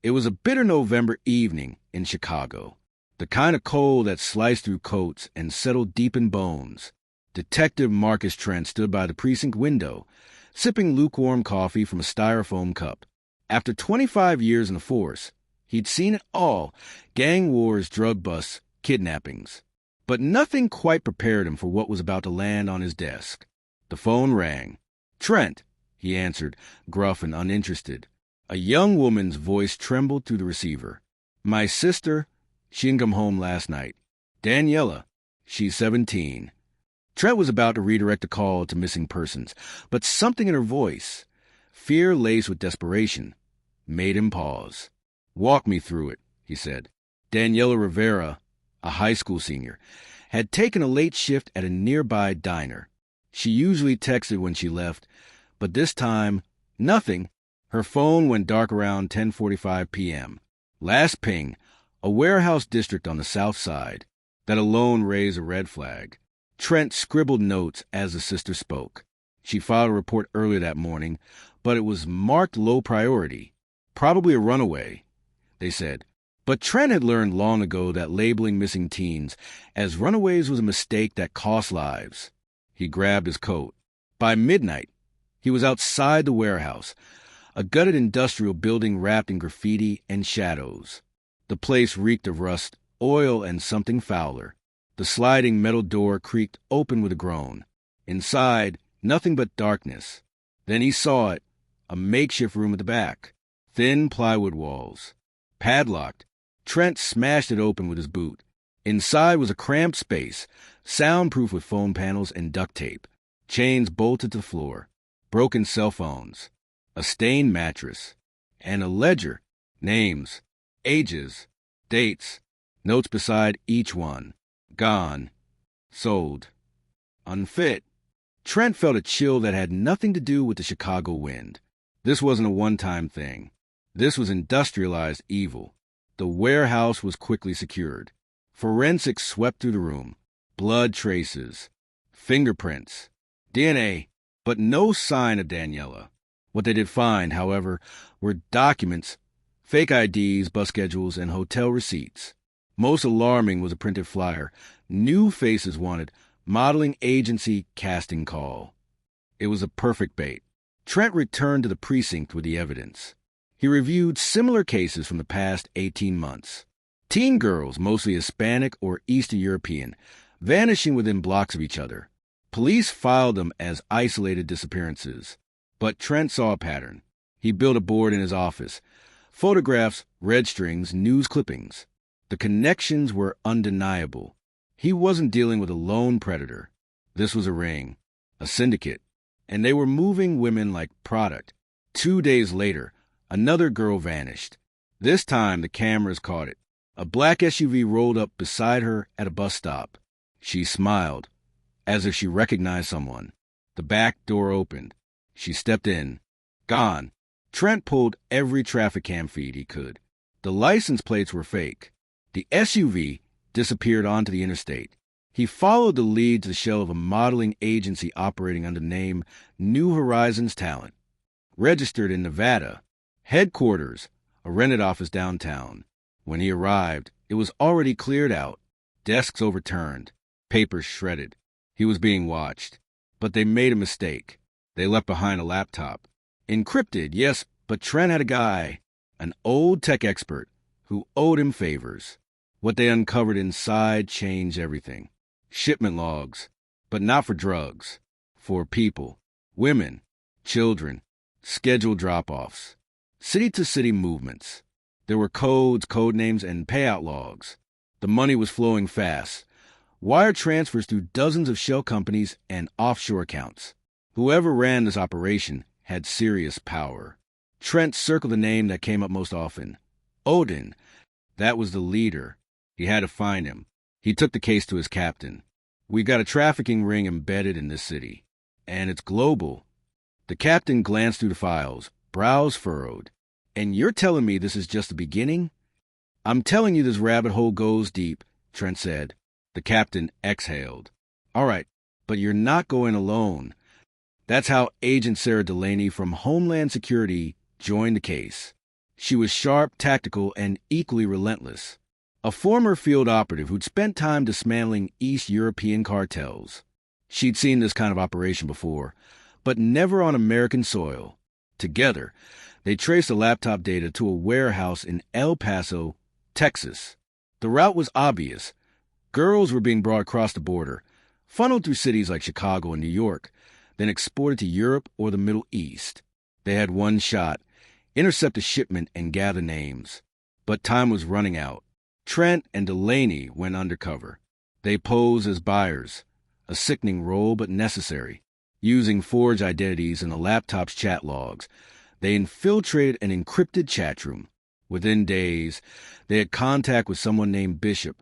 It was a bitter November evening in Chicago, the kind of cold that sliced through coats and settled deep in bones. Detective Marcus Trent stood by the precinct window, sipping lukewarm coffee from a styrofoam cup. After 25 years in the force, he'd seen it all: gang wars, drug busts, kidnappings. But nothing quite prepared him for what was about to land on his desk. The phone rang. "Trent," he answered, gruff and uninterested. A young woman's voice trembled through the receiver. "My sister, she didn't come home last night. Daniela, she's 17. Trent was about to redirect a call to missing persons, but something in her voice, fear laced with desperation, made him pause. "Walk me through it," he said. Daniela Rivera, a high school senior, had taken a late shift at a nearby diner. She usually texted when she left, but this time, nothing. Her phone went dark around 10:45 p.m. Last ping, a warehouse district on the south side. That alone raised a red flag. Trent scribbled notes as the sister spoke. She filed a report earlier that morning, but it was marked low priority. Probably a runaway, they said. But Trent had learned long ago that labeling missing teens as runaways was a mistake that cost lives. He grabbed his coat. By midnight, he was outside the warehouse, a gutted industrial building wrapped in graffiti and shadows. The place reeked of rust, oil, and something fouler. The sliding metal door creaked open with a groan. Inside, nothing but darkness. Then he saw it, a makeshift room at the back. Thin plywood walls. Padlocked. Trent smashed it open with his boot. Inside was a cramped space, soundproof with foam panels and duct tape. Chains bolted to the floor. Broken cell phones. A stained mattress. And a ledger. Names. Ages. Dates. Notes beside each one. Gone. Sold. Unfit. Trent felt a chill that had nothing to do with the Chicago wind. This wasn't a one-time thing. This was industrialized evil. The warehouse was quickly secured. Forensics swept through the room. Blood traces. Fingerprints. DNA. But no sign of Daniela. What they did find, however, were documents, fake IDs, bus schedules, and hotel receipts. Most alarming was a printed flyer. New faces wanted. Modeling agency casting call. It was a perfect bait. Trent returned to the precinct with the evidence. He reviewed similar cases from the past 18 months. Teen girls, mostly Hispanic or Eastern European, vanishing within blocks of each other. Police filed them as isolated disappearances. But Trent saw a pattern. He built a board in his office. Photographs, red strings, news clippings. The connections were undeniable. He wasn't dealing with a lone predator. This was a ring, a syndicate, and they were moving women like product. 2 days later, another girl vanished. This time, the cameras caught it. A black SUV rolled up beside her at a bus stop. She smiled, as if she recognized someone. The back door opened. She stepped in. Gone. Trent pulled every traffic cam feed he could. The license plates were fake. The SUV disappeared onto the interstate. He followed the lead to the shell of a modeling agency operating under the name New Horizons Talent. Registered in Nevada. Headquarters, a rented office downtown. When he arrived, it was already cleared out. Desks overturned. Papers shredded. He was being watched. But they made a mistake. They left behind a laptop. Encrypted, yes, but Trent had a guy, an old tech expert, who owed him favors. What they uncovered inside changed everything. Shipment logs, but not for drugs. For people, women, children, scheduled drop-offs, city-to-city movements. There were codes, code names, and payout logs. The money was flowing fast. Wire transfers through dozens of shell companies and offshore accounts. Whoever ran this operation had serious power. Trent circled the name that came up most often. Odin. That was the leader. He had to find him. He took the case to his captain. "We got a trafficking ring embedded in this city. And it's global." The captain glanced through the files, brows furrowed. "And you're telling me this is just the beginning?" "I'm telling you this rabbit hole goes deep," Trent said. The captain exhaled. "All right, but you're not going alone." That's how Agent Sarah Delaney from Homeland Security joined the case. She was sharp, tactical, and equally relentless. A former field operative who'd spent time dismantling East European cartels. She'd seen this kind of operation before, but never on American soil. Together, they traced the laptop data to a warehouse in El Paso, Texas. The route was obvious. Girls were being brought across the border, funneled through cities like Chicago and New York, then exported to Europe or the Middle East. They had one shot: intercept a shipment and gather names. But time was running out. Trent and Delaney went undercover. They posed as buyers, a sickening role but necessary. Using forged identities in the laptop's chat logs, they infiltrated an encrypted chat room. Within days, they had contact with someone named Bishop,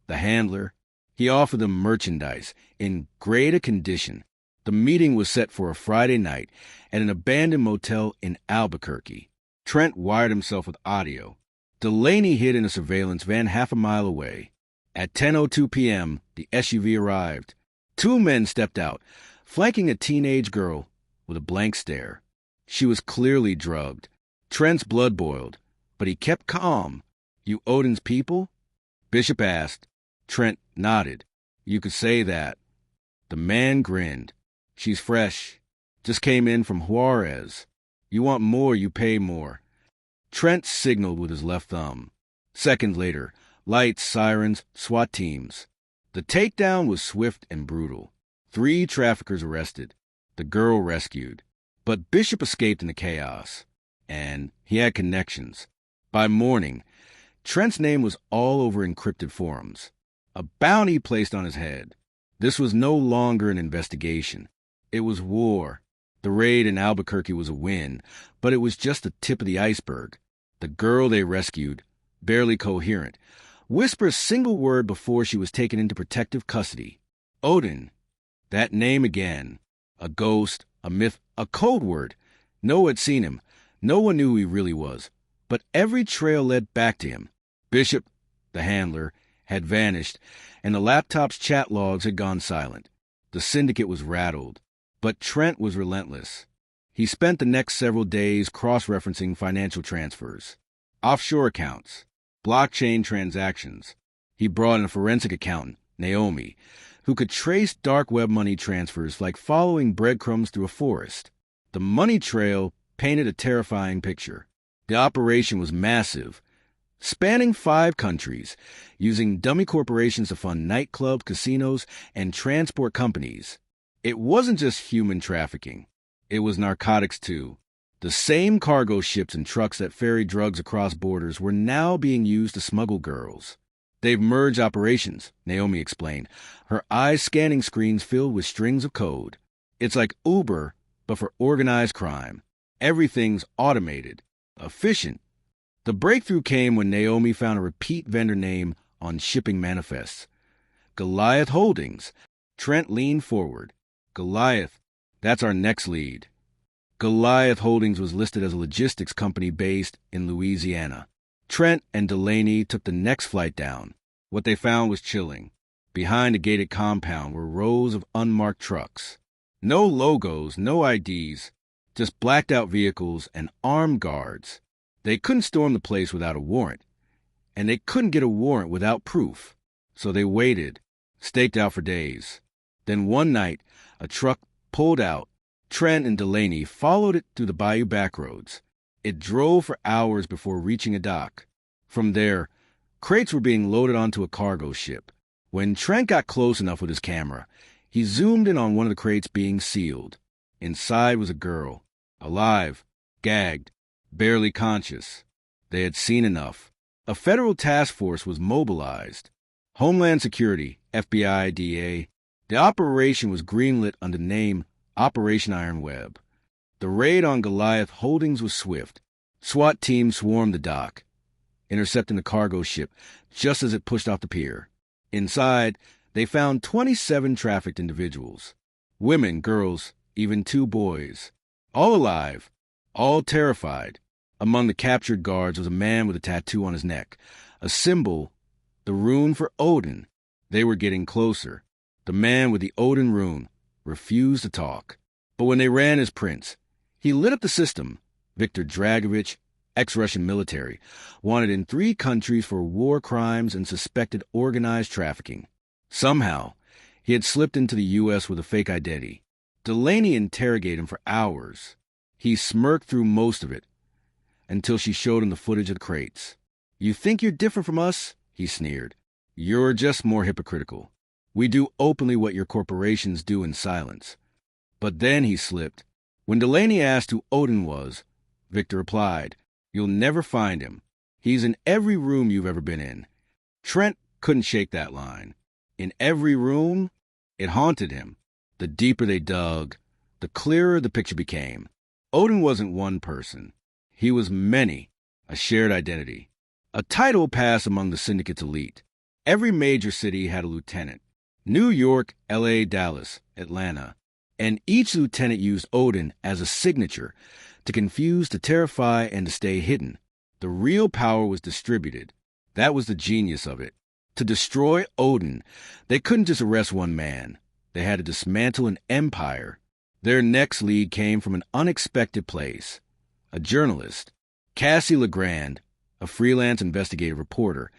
the handler. He offered them merchandise in greater condition. The meeting was set for a Friday night at an abandoned motel in Albuquerque. Trent wired himself with audio. Delaney hid in a surveillance van half a mile away. At 10:02 p.m., the SUV arrived. Two men stepped out, flanking a teenage girl with a blank stare. She was clearly drugged. Trent's blood boiled, but he kept calm. "You Odin's people?" Bishop asked. Trent nodded. "You could say that." The man grinned. "She's fresh. Just came in from Juarez. You want more, you pay more." Trent signaled with his left thumb. Seconds later, lights, sirens, SWAT teams. The takedown was swift and brutal. 3 traffickers arrested. The girl rescued. But Bishop escaped in the chaos. And he had connections. By morning, Trent's name was all over encrypted forums. A bounty placed on his head. This was no longer an investigation. It was war. The raid in Albuquerque was a win, but it was just the tip of the iceberg. The girl they rescued, barely coherent, whispered a single word before she was taken into protective custody. Odin. That name again. A ghost, a myth, a code word. No one had seen him. No one knew who he really was. But every trail led back to him. Bishop, the handler, had vanished, and the laptop's chat logs had gone silent. The syndicate was rattled. But Trent was relentless. He spent the next several days cross-referencing financial transfers, offshore accounts, blockchain transactions. He brought in a forensic accountant, Naomi, who could trace dark web money transfers like following breadcrumbs through a forest. The money trail painted a terrifying picture. The operation was massive, spanning 5 countries, using dummy corporations to fund nightclubs, casinos, and transport companies. It wasn't just human trafficking. It was narcotics, too. The same cargo ships and trucks that ferried drugs across borders were now being used to smuggle girls. "They've merged operations," Naomi explained, her eyes scanning screens filled with strings of code. "It's like Uber, but for organized crime. Everything's automated, efficient." The breakthrough came when Naomi found a repeat vendor name on shipping manifests. Goliath Holdings. Trent leaned forward. "Goliath, that's our next lead." Goliath Holdings was listed as a logistics company based in Louisiana. Trent and Delaney took the next flight down. What they found was chilling. Behind a gated compound were rows of unmarked trucks. No logos, no IDs, just blacked-out vehicles and armed guards. They couldn't storm the place without a warrant, and they couldn't get a warrant without proof. So they waited, staked out for days. Then one night, a truck pulled out. Trent and Delaney followed it through the bayou backroads. It drove for hours before reaching a dock. From there, crates were being loaded onto a cargo ship. When Trent got close enough with his camera, he zoomed in on one of the crates being sealed. Inside was a girl, alive, gagged, barely conscious. They had seen enough. A federal task force was mobilized. Homeland Security, FBI, DA. The operation was greenlit under the name Operation Iron Web. The raid on Goliath Holdings was swift. SWAT teams swarmed the dock, intercepting the cargo ship just as it pushed off the pier. Inside, they found 27 trafficked individuals. Women, girls, even 2 boys. All alive, all terrified. Among the captured guards was a man with a tattoo on his neck, a symbol, the rune for Odin. They were getting closer. The man with the Odin rune refused to talk. But when they ran his prints, he lit up the system. Victor Dragovich, ex-Russian military, wanted in 3 countries for war crimes and suspected organized trafficking. Somehow, he had slipped into the U.S. with a fake identity. Delaney interrogated him for hours. He smirked through most of it, until she showed him the footage of the crates. "You think you're different from us?" he sneered. "You're just more hypocritical. We do openly what your corporations do in silence." But then he slipped. When Delaney asked who Odin was, Victor replied, "You'll never find him. He's in every room you've ever been in." Trent couldn't shake that line. In every room, it haunted him. The deeper they dug, the clearer the picture became. Odin wasn't one person. He was many, a shared identity. A title passed among the syndicate's elite. Every major city had a lieutenant. New York, L.A., Dallas, Atlanta. And each lieutenant used Odin as a signature to confuse, to terrify, and to stay hidden. The real power was distributed. That was the genius of it. To destroy Odin, they couldn't just arrest one man. They had to dismantle an empire. Their next lead came from an unexpected place. A journalist, Cassie LeGrand, a freelance investigative reporter,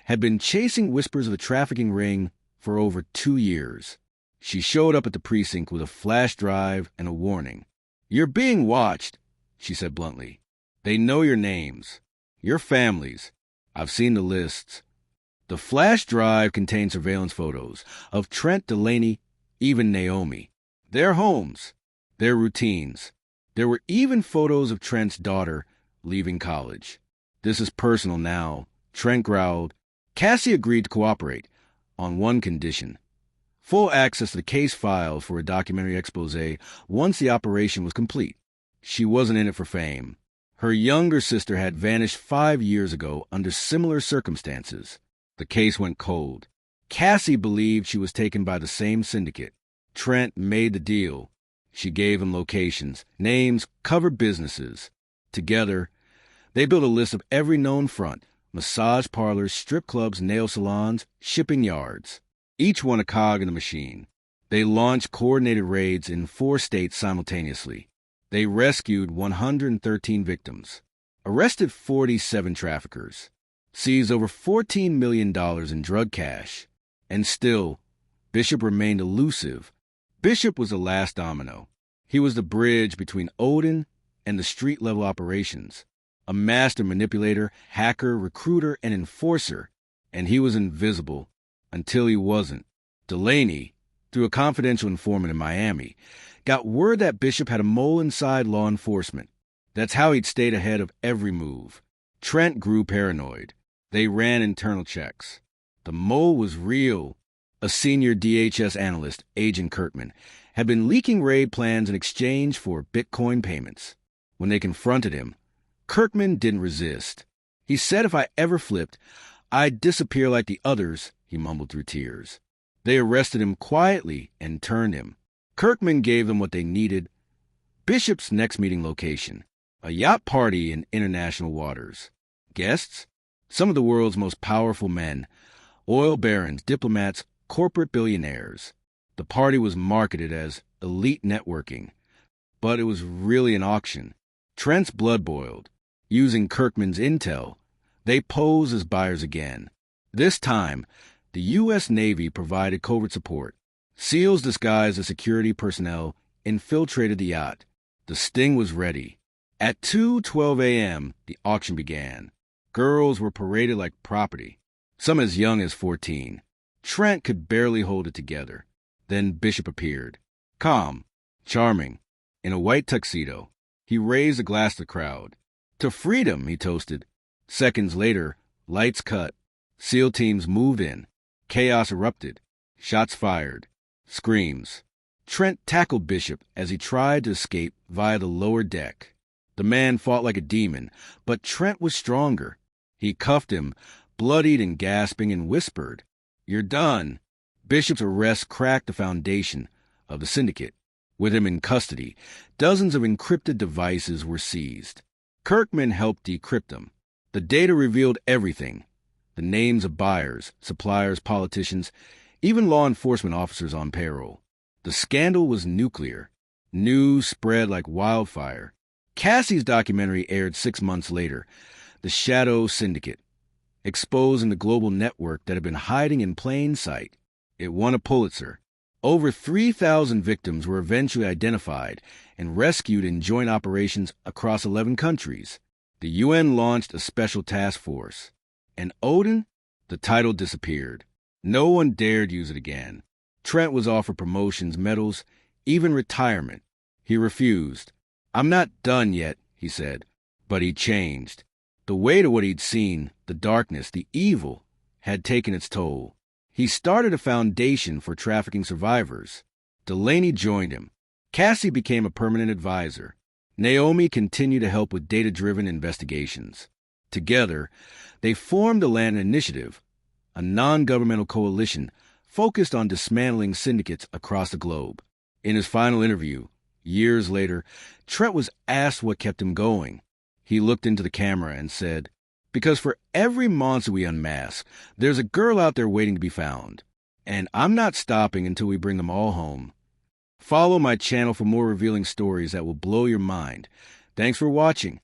had been chasing whispers of a trafficking ring for over 2 years. She showed up at the precinct with a flash drive and a warning. "You're being watched," she said bluntly. "They know your names, your families. I've seen the lists." The flash drive contained surveillance photos of Trent, Delaney, even Naomi. Their homes, their routines. There were even photos of Trent's daughter leaving college. "This is personal now," Trent growled. Cassie agreed to cooperate, on one condition: full access to the case files for a documentary exposé once the operation was complete. She wasn't in it for fame. Her younger sister had vanished 5 years ago under similar circumstances. The case went cold. Cassie believed she was taken by the same syndicate. Trent made the deal. She gave him locations, names, covered businesses. Together, they built a list of every known front: massage parlors, strip clubs, nail salons, shipping yards. Each one a cog in the machine. They launched coordinated raids in 4 states simultaneously. They rescued 113 victims, arrested 47 traffickers, seized over $14 million in drug cash. And still, Bishop remained elusive. Bishop was the last domino. He was the bridge between Odin and the street-level operations. A master manipulator, hacker, recruiter, and enforcer. And he was invisible until he wasn't. Delaney, through a confidential informant in Miami, got word that Bishop had a mole inside law enforcement. That's how he'd stayed ahead of every move. Trent grew paranoid. They ran internal checks. The mole was real. A senior DHS analyst, Agent Kirkman, had been leaking raid plans in exchange for Bitcoin payments. When they confronted him, Kirkman didn't resist. He said if I ever flipped, I'd disappear like the others, he mumbled through tears. They arrested him quietly and turned him. Kirkman gave them what they needed: Bishop's next meeting location, a yacht party in international waters. Guests? Some of the world's most powerful men, oil barons, diplomats, corporate billionaires. The party was marketed as elite networking, but it was really an auction. Trent's blood boiled. Using Kirkman's intel, they posed as buyers again. This time, the U.S. Navy provided covert support. SEALs disguised as security personnel infiltrated the yacht. The sting was ready. At 2:12 a.m., the auction began. Girls were paraded like property, some as young as 14. Trent could barely hold it together. Then Bishop appeared. Calm, charming, in a white tuxedo. He raised a glass to the crowd. "To freedom," he toasted. Seconds later, lights cut. SEAL teams moved in. Chaos erupted. Shots fired. Screams. Trent tackled Bishop as he tried to escape via the lower deck. The man fought like a demon, but Trent was stronger. He cuffed him, bloodied and gasping, and whispered, "You're done." Bishop's arrest cracked the foundation of the syndicate. With him in custody, dozens of encrypted devices were seized. Kirkman helped decrypt them. The data revealed everything: the names of buyers, suppliers, politicians, even law enforcement officers on payroll. The scandal was nuclear. News spread like wildfire. Cassie's documentary aired 6 months later, The Shadow Syndicate, exposing the global network that had been hiding in plain sight. It won a Pulitzer. Over 3,000 victims were eventually identified and rescued in joint operations across 11 countries. The UN launched a special task force. And Odin? The title disappeared. No one dared use it again. Trent was offered promotions, medals, even retirement. He refused. "I'm not done yet," he said. But he changed. The weight of what he'd seen, the darkness, the evil, had taken its toll. He started a foundation for trafficking survivors. Delaney joined him. Cassie became a permanent advisor. Naomi continued to help with data-driven investigations. Together, they formed the Land Initiative, a non-governmental coalition focused on dismantling syndicates across the globe. In his final interview, years later, Trent was asked what kept him going. He looked into the camera and said, "Because for every monster we unmask, there's a girl out there waiting to be found. And I'm not stopping until we bring them all home." Follow my channel for more revealing stories that will blow your mind. Thanks for watching.